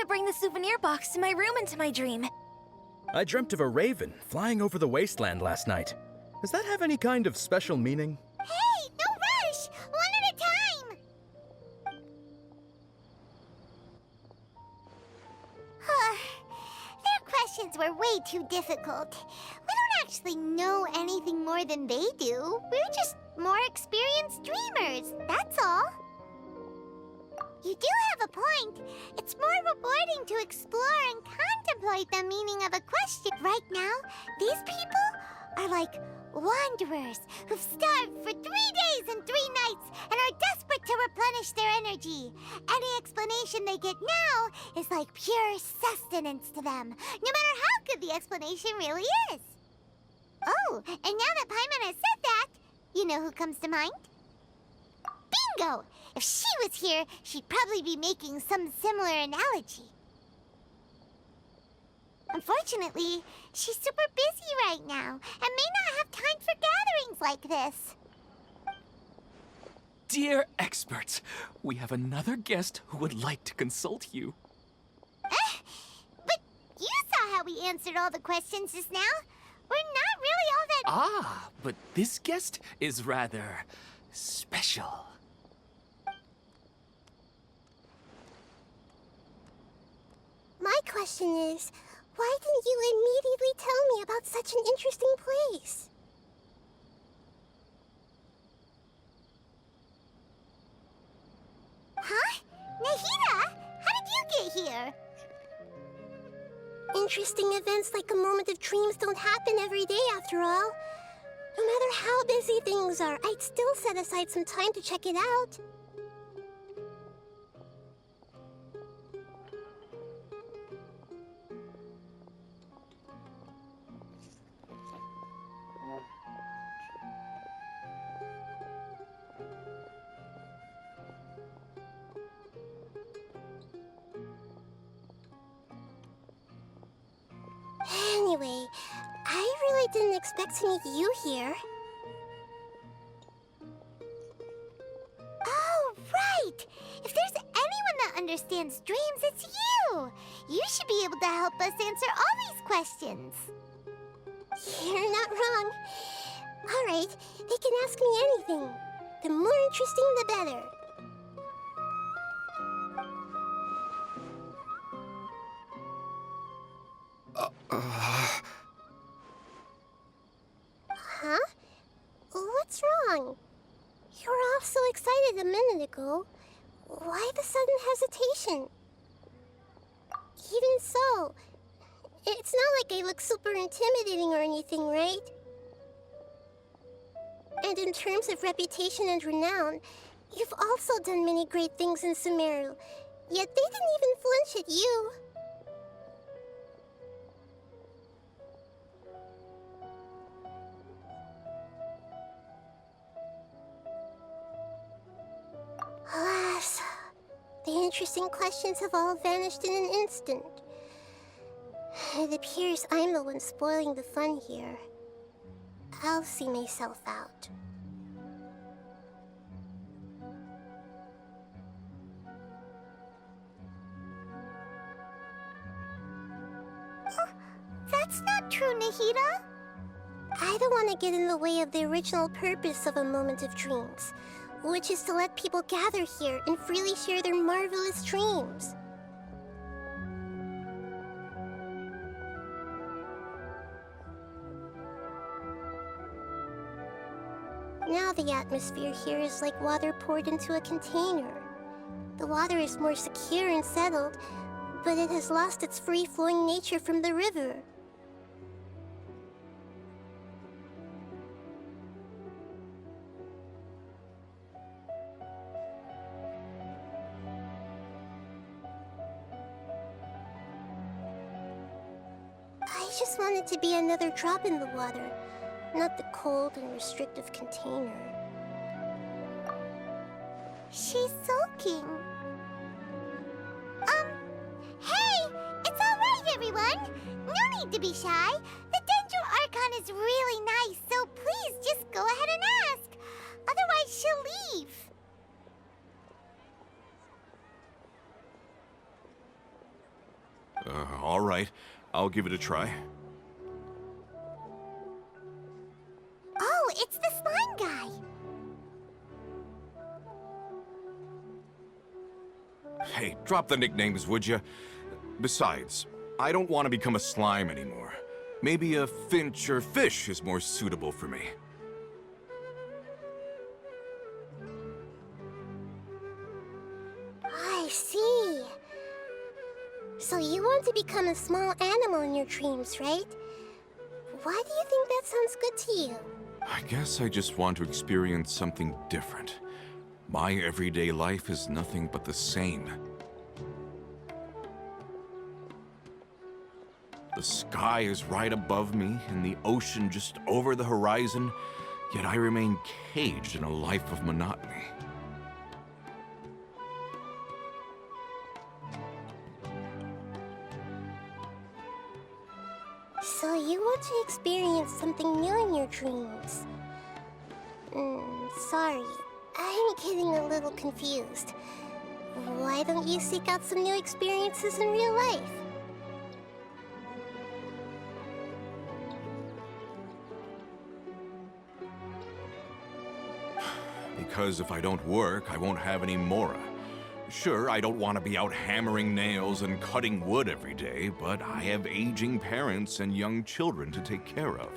to bring the souvenir box to my room into my dream. I dreamt of a raven flying over the wasteland last night. Does that have any kind of special meaning? Hey, no rush! One at a time! Their questions were way too difficult. We don't actually know anything more than they do. We're just more experienced dreamers, that's all. You do have a point. It's more rewarding to explore and contemplate the meaning of a question. Right now, these people are like wanderers who've starved for 3 days and 3 nights and are desperate to replenish their energy. Any explanation they get now is like pure sustenance to them, no matter how good the explanation really is. Oh, and now that Paimon has said that, you know who comes to mind? Bingo! If she was here, she'd probably be making some similar analogy. Unfortunately, she's super busy right now and may not have time for gatherings like this. Dear experts, we have another guest who would like to consult you. But you saw how we answered all the questions just now. We're not really all that... Ah, but this guest is rather special. My question is, why didn't you immediately tell me about such an interesting place? Huh? Nahida, how did you get here? Interesting events like a moment of dreams don't happen every day after all. No matter how busy things are, I'd still set aside some time to check it out. Anyway, I really didn't expect to meet you here. Oh, right! If there's anyone that understands dreams, it's you! You should be able to help us answer all these questions. You're not wrong. All right, they can ask me anything. The more interesting, the better. Huh? What's wrong? You were all so excited a minute ago. Why the sudden hesitation? Even so, it's not like I look super intimidating or anything, right? And in terms of reputation and renown, you've also done many great things in Sumeru, yet they didn't even flinch at you. Alas, the interesting questions have all vanished in an instant. It appears I'm the one spoiling the fun here. I'll see myself out. That's not true, Nahida. I don't want to get in the way of the original purpose of a moment of dreams, which is to let people gather here and freely share their marvelous dreams. Now the atmosphere here is like water poured into a container. The water is more secure and settled, but it has lost its free-flowing nature from the river. I just wanted to be another drop in the water, not the cold and restrictive container. She's sulking. Hey! It's all right, everyone! No need to be shy. The Dendro Archon is really nice, so please just go ahead and ask. Otherwise, she'll leave. All right, I'll give it a try. Oh, it's the slime guy. Hey, drop the nicknames, would you? Besides, I don't want to become a slime anymore. Maybe a finch or fish is more suitable for me. I see. So you want to become a small animal in your dreams, right? Why do you think that sounds good to you? I guess I just want to experience something different. My everyday life is nothing but the same. The sky is right above me, and the ocean just over the horizon, yet I remain caged in a life of monotony. So you want to experience something new in your dreams? Sorry, I'm getting a little confused. Why don't you seek out some new experiences in real life? Because if I don't work, I won't have any Mora. Sure, I don't want to be out hammering nails and cutting wood every day, but I have aging parents and young children to take care of.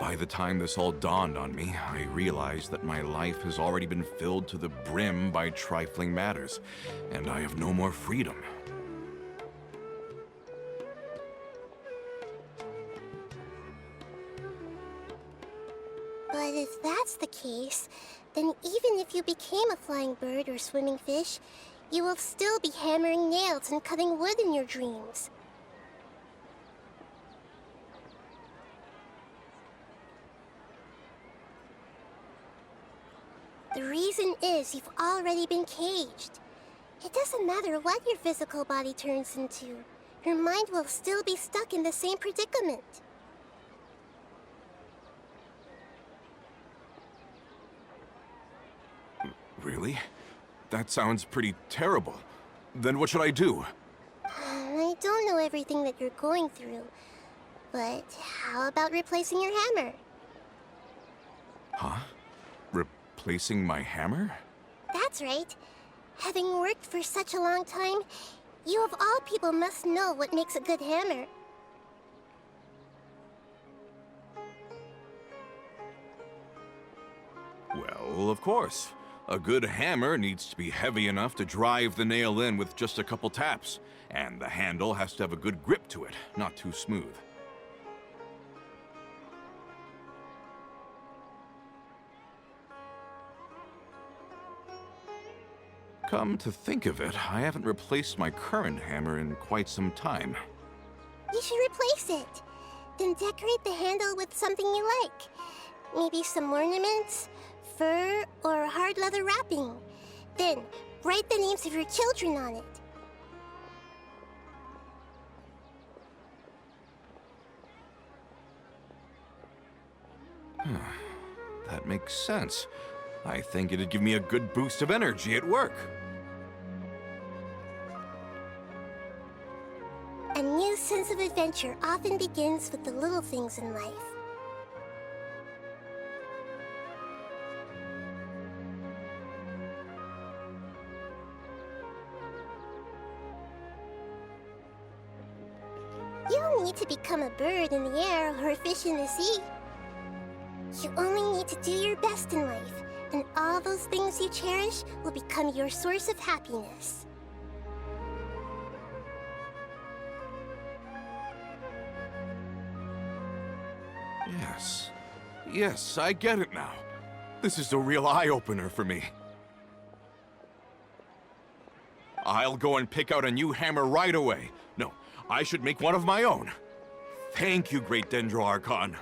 By the time this all dawned on me, I realized that my life has already been filled to the brim by trifling matters, and I have no more freedom. But if that's the case, then even if you became a flying bird or swimming fish, you will still be hammering nails and cutting wood in your dreams. The reason is you've already been caged. It doesn't matter what your physical body turns into. Your mind will still be stuck in the same predicament. Really? That sounds pretty terrible. Then what should I do? I don't know everything that you're going through, but how about replacing your hammer? Huh? Replacing my hammer? That's right. Having worked for such a long time, you of all people must know what makes a good hammer. Well, of course. A good hammer needs to be heavy enough to drive the nail in with just a couple taps, and the handle has to have a good grip to it, not too smooth. Come to think of it, I haven't replaced my current hammer in quite some time. You should replace it. Then decorate the handle with something you like. Maybe some ornaments, fur, or hard leather wrapping. Then, write the names of your children on it. That makes sense. I think it'd give me a good boost of energy at work. A new sense of adventure often begins with the little things in life. You don't need to become a bird in the air or a fish in the sea. You only need to do your best in life, and all those things you cherish will become your source of happiness. Yes. Yes, I get it now. This is a real eye-opener for me. I'll go and pick out a new hammer right away. No, I should make one of my own. Thank you, Great Dendro Archon.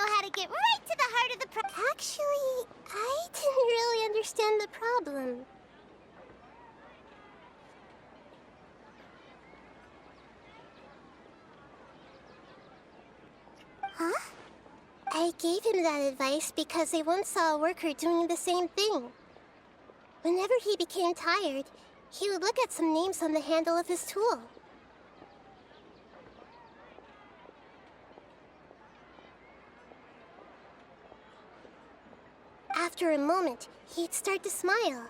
know how to get right to the heart of the problem. Actually, I didn't really understand the problem. Huh? I gave him that advice because I once saw a worker doing the same thing. Whenever he became tired, he would look at some names on the handle of his tool. After a moment, he'd start to smile.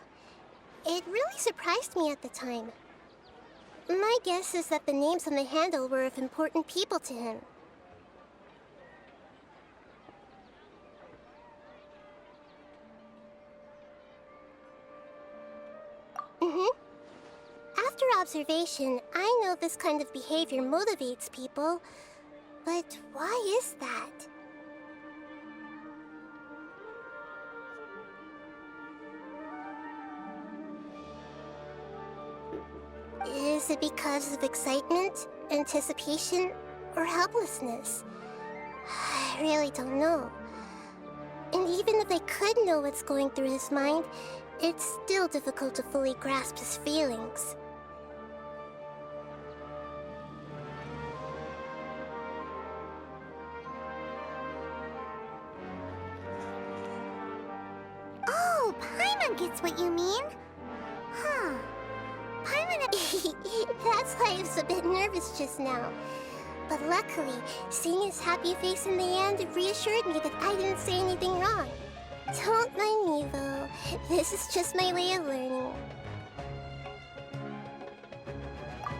It really surprised me at the time. My guess is that the names on the handle were of important people to him. After observation, I know this kind of behavior motivates people, but why is that? Is it because of excitement, anticipation, or helplessness? I really don't know. And even if I could know what's going through his mind, it's still difficult to fully grasp his feelings. Oh, Paimon gets what you mean. Huh. Paimon... That's why I was a bit nervous just now. But luckily, seeing his happy face in the end reassured me that I didn't say anything wrong. Don't mind me, though. This is just my way of learning.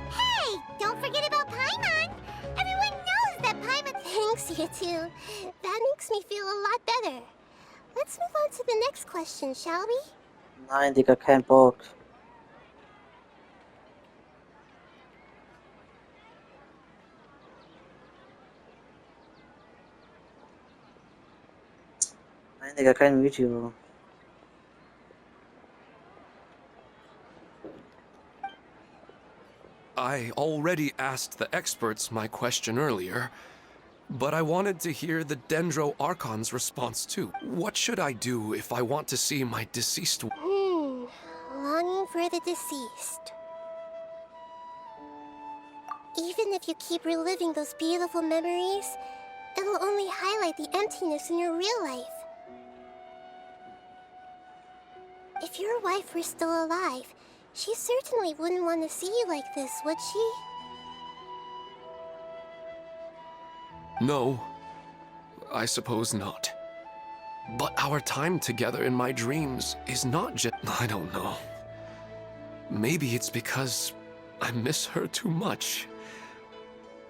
Hey! Don't forget about Paimon! Everyone knows that Paimon... Thanks, you two. That makes me feel a lot better. Let's move on to the next question, shall we? Nein, Digga, kein Bock. Nein, Digga, kein Video. I already asked the experts my question earlier, but I wanted to hear the Dendro Archon's response too. What should I do if I want to see my deceased... Longing for the deceased. Even if you keep reliving those beautiful memories, it'll only highlight the emptiness in your real life. If your wife were still alive, she certainly wouldn't want to see you like this, would she? No, I suppose not. But our time together in my dreams is not just... I don't know. Maybe it's because I miss her too much.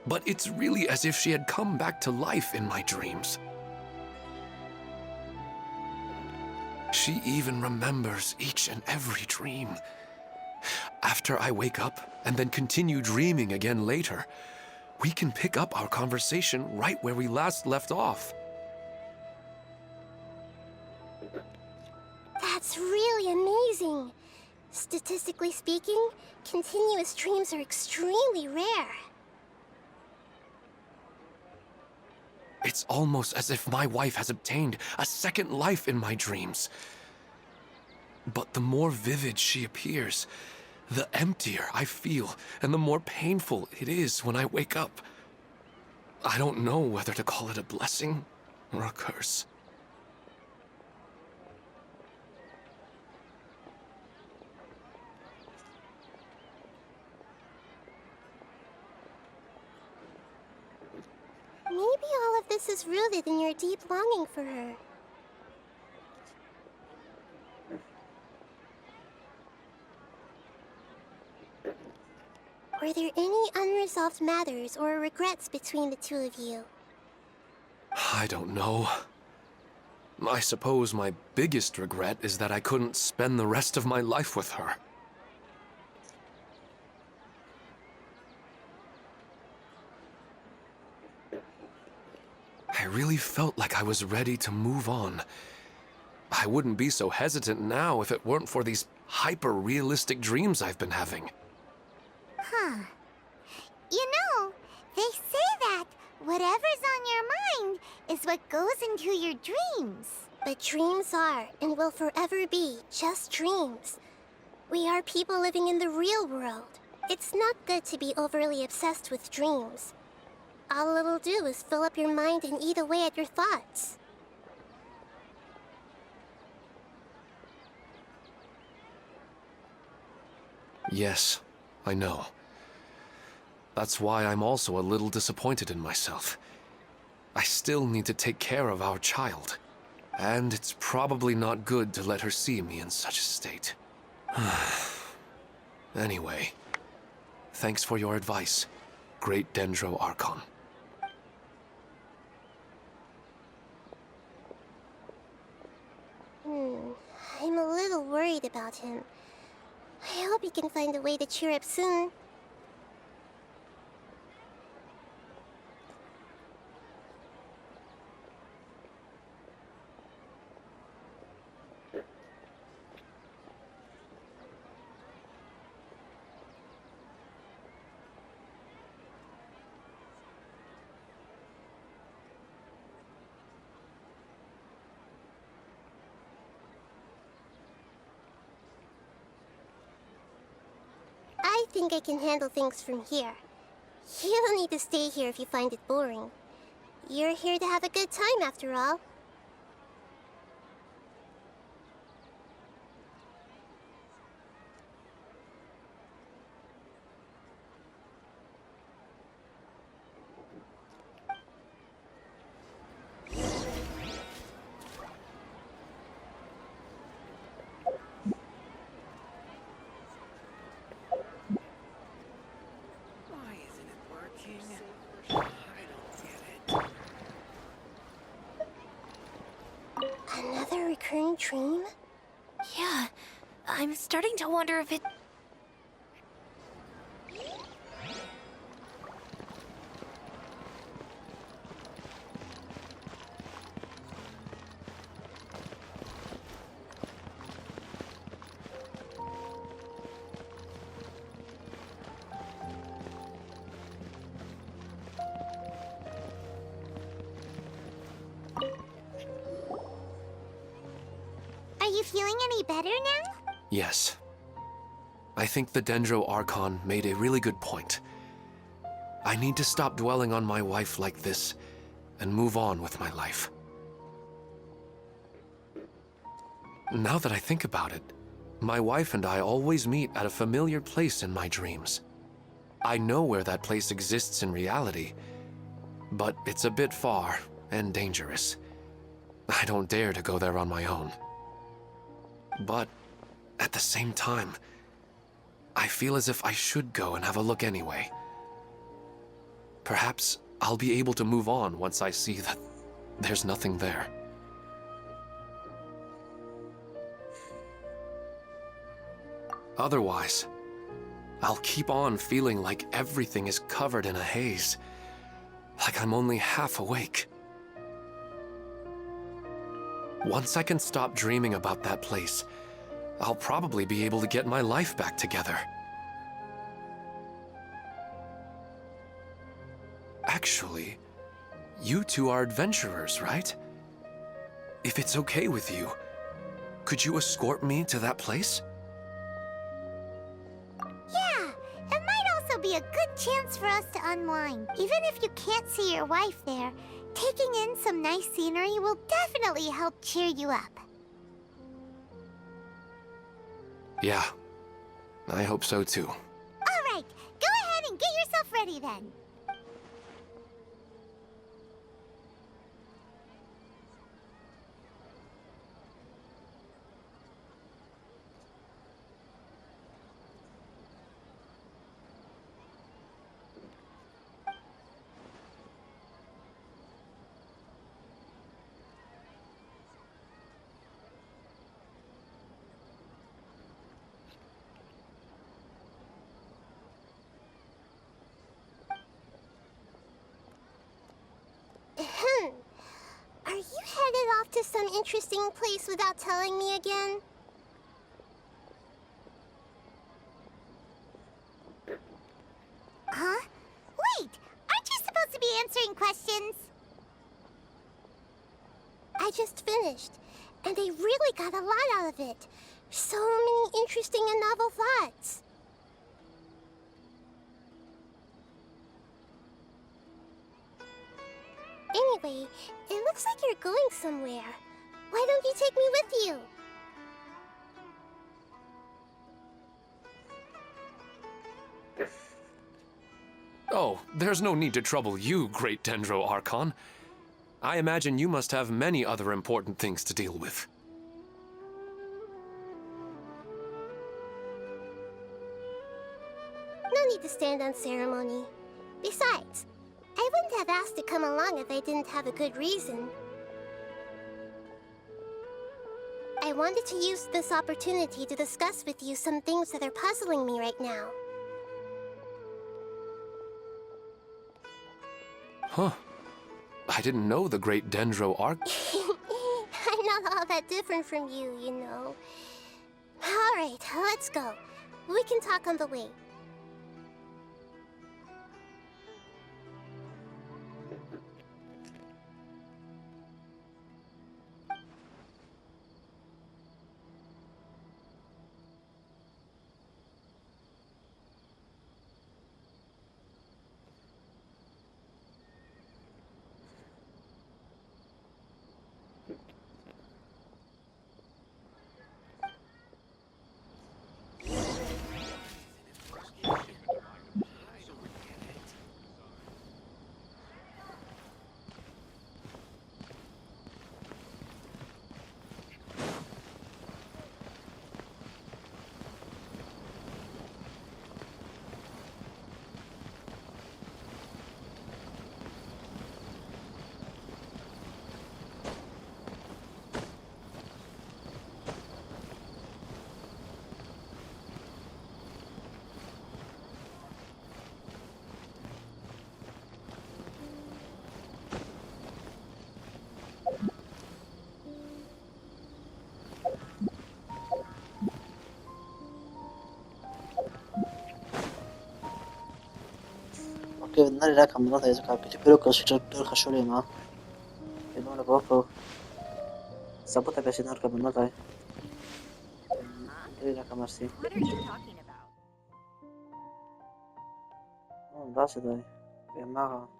But it's really as if she had come back to life in my dreams. She even remembers each and every dream. After I wake up and then continue dreaming again later, we can pick up our conversation right where we last left off. That's really amazing. Statistically speaking, continuous dreams are extremely rare. It's almost as if my wife has obtained a second life in my dreams. But the more vivid she appears, the emptier I feel, and the more painful it is when I wake up. I don't know whether to call it a blessing or a curse. Maybe all of this is rooted in your deep longing for her. Were there any unresolved matters or regrets between the two of you? I don't know. I suppose my biggest regret is that I couldn't spend the rest of my life with her. I really felt like I was ready to move on. I wouldn't be so hesitant now if it weren't for these hyper-realistic dreams I've been having. Huh. You know, they say that Whatever's on your mind is what goes into your dreams. But dreams are, and will forever be, just dreams. We are people living in the real world. It's not good to be overly obsessed with dreams. All it'll do is fill up your mind and eat away at your thoughts. Yes, I know. That's why I'm also a little disappointed in myself. I still need to take care of our child. And it's probably not good to let her see me in such a state. Anyway, thanks for your advice, Great Dendro Archon. I'm a little worried about him. I hope he can find a way to cheer up soon. I think I can handle things from here. You don't need to stay here if you find it boring. You're here to have a good time, after all. Another recurring dream? Yeah, I'm starting to wonder if it... Are you feeling any better now? Yes. I think the Dendro Archon made a really good point. I need to stop dwelling on my wife like this and move on with my life. Now that I think about it, my wife and I always meet at a familiar place in my dreams. I know where that place exists in reality, but it's a bit far and dangerous. I don't dare to go there on my own. But at the same time, I feel as if I should go and have a look anyway. Perhaps I'll be able to move on once I see that there's nothing there. Otherwise, I'll keep on feeling like everything is covered in a haze, like I'm only half awake. Once I can stop dreaming about that place, I'll probably be able to get my life back together. Actually, you two are adventurers, right? If it's okay with you, could you escort me to that place? Yeah, it might also be a good chance for us to unwind. Even if you can't see your wife there, taking in some nice scenery will definitely help cheer you up. Yeah, I hope so too. All right, go ahead and get yourself ready then. Are you headed off to some interesting place without telling me again? Huh? Wait, aren't you supposed to be answering questions finished, and they really got a lot out of it. So many interesting and novel thoughts. Anyway, it looks like you're going somewhere. Why don't you take me with you? Oh, there's no need to trouble you, Great Dendro Archon. I imagine you must have many other important things to deal with. No need to stand on ceremony. Besides, I wouldn't have asked to come along if I didn't have a good reason. I wanted to use this opportunity to discuss with you some things that are puzzling me right now. Huh. I didn't know the Great Dendro Arch... I'm not all that different from you, you know. Alright, let's go. We can talk on the way. Oke, benar ya kamu tahu saya pero kasi doktor kasih mah. Itu mana bapak? Sabut agak sih narka benar tahu. Ini nak masih. What are you talking about? Oh, dah sudah. Emang.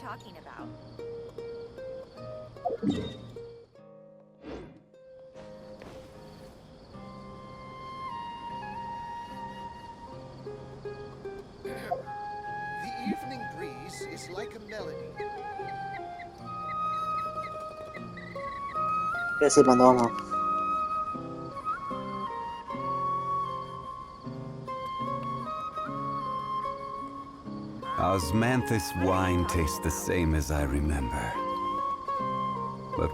talking about. The evening breeze is like a melody. कैसे बंदा हूँ मैं? Osmanthus wine tastes the same as I remember.